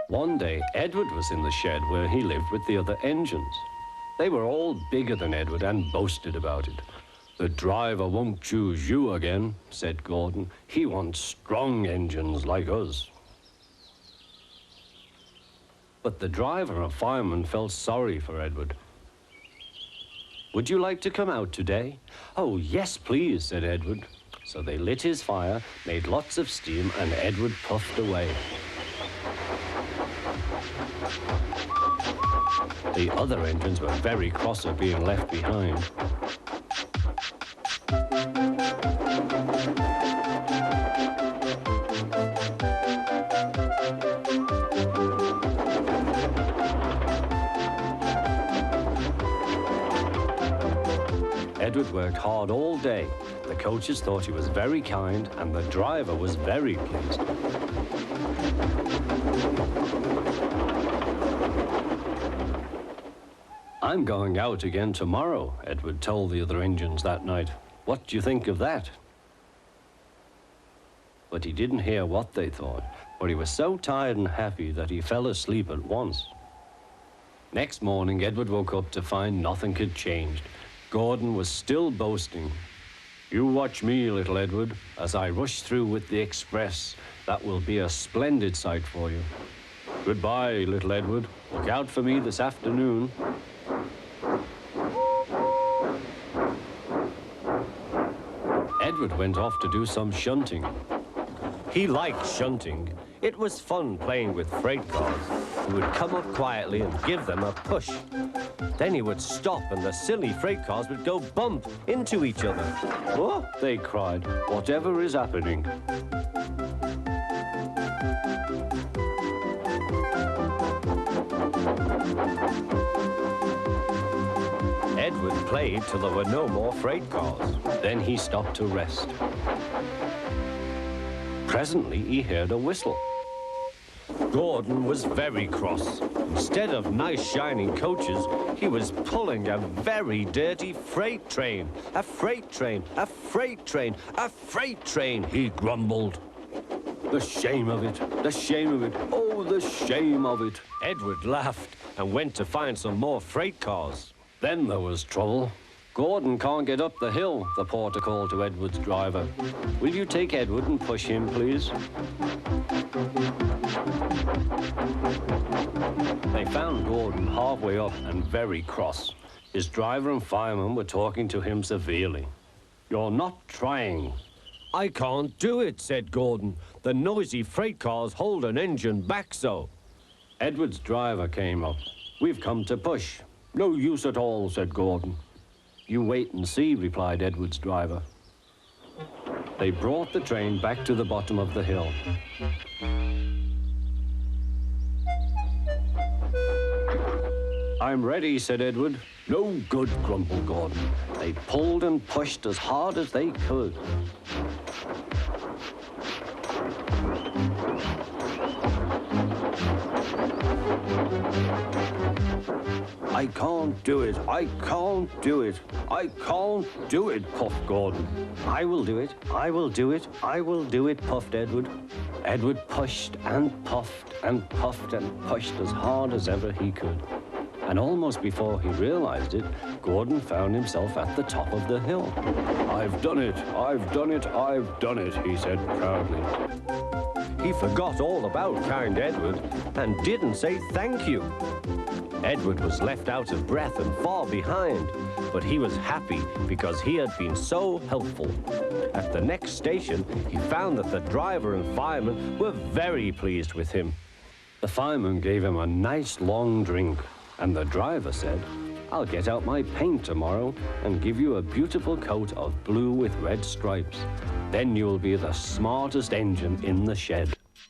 One day, Edward was in the shed where he lived with the other engines. They were all bigger than Edward and boasted about it. "The driver won't choose you again," said Gordon. "He wants strong engines like us." But the driver and fireman felt sorry for Edward. "Would you like to come out today?" "Oh, yes, please," said Edward. So they lit his fire, made lots of steam, and Edward puffed away. The other engines were very cross at being left behind. Edward worked hard all day. The coaches thought he was very kind, and the driver was very pleased. "I'm going out again tomorrow," Edward told the other engines that night. "What do you think of that?" But he didn't hear what they thought, for he was so tired and happy that he fell asleep at once. Next morning, Edward woke up to find nothing had changed. Gordon was still boasting. "You watch me, little Edward, as I rush through with the express. That will be a splendid sight for you. Goodbye, little Edward. Look out for me this afternoon." Edward went off to do some shunting. He liked shunting. It was fun playing with freight cars. He would come up quietly and give them a push. Then he would stop and the silly freight cars would go bump into each other. "Oh," they cried, "whatever is happening?" Edward played till there were no more freight cars. Then he stopped to rest. Presently, he heard a whistle. Gordon was very cross. Instead of nice shining coaches, he was pulling a very dirty freight train. "A freight train, a freight train, a freight train," he grumbled. "The shame of it, the shame of it, oh, the shame of it." Edward laughed and went to find some more freight cars. Then there was trouble. "Gordon can't get up the hill," the porter called to Edward's driver. "Will you take Edward and push him, please?" They found Gordon halfway up and very cross. His driver and fireman were talking to him severely. "You're not trying." "I can't do it," said Gordon. "The noisy freight cars hold an engine back so." Edward's driver came up. "We've come to push." "No use at all," said Gordon. "You wait and see," replied Edward's driver. They brought the train back to the bottom of the hill. "I'm ready," said Edward. "No good," grumbled Gordon. They pulled and pushed as hard as they could. "I can't do it, I can't do it, I can't do it," puffed Gordon. "I will do it, I will do it, I will do it," puffed Edward. Edward pushed and puffed and puffed and pushed as hard as ever he could. And almost before he realized it, Gordon found himself at the top of the hill. "I've done it, I've done it, I've done it," he said proudly. He forgot all about kind Edward and didn't say thank you. Edward was left out of breath and far behind, but he was happy because he had been so helpful. At the next station, he found that the driver and fireman were very pleased with him. The fireman gave him a nice long drink, and the driver said, "I'll get out my paint tomorrow and give you a beautiful coat of blue with red stripes. Then you'll be the smartest engine in the shed."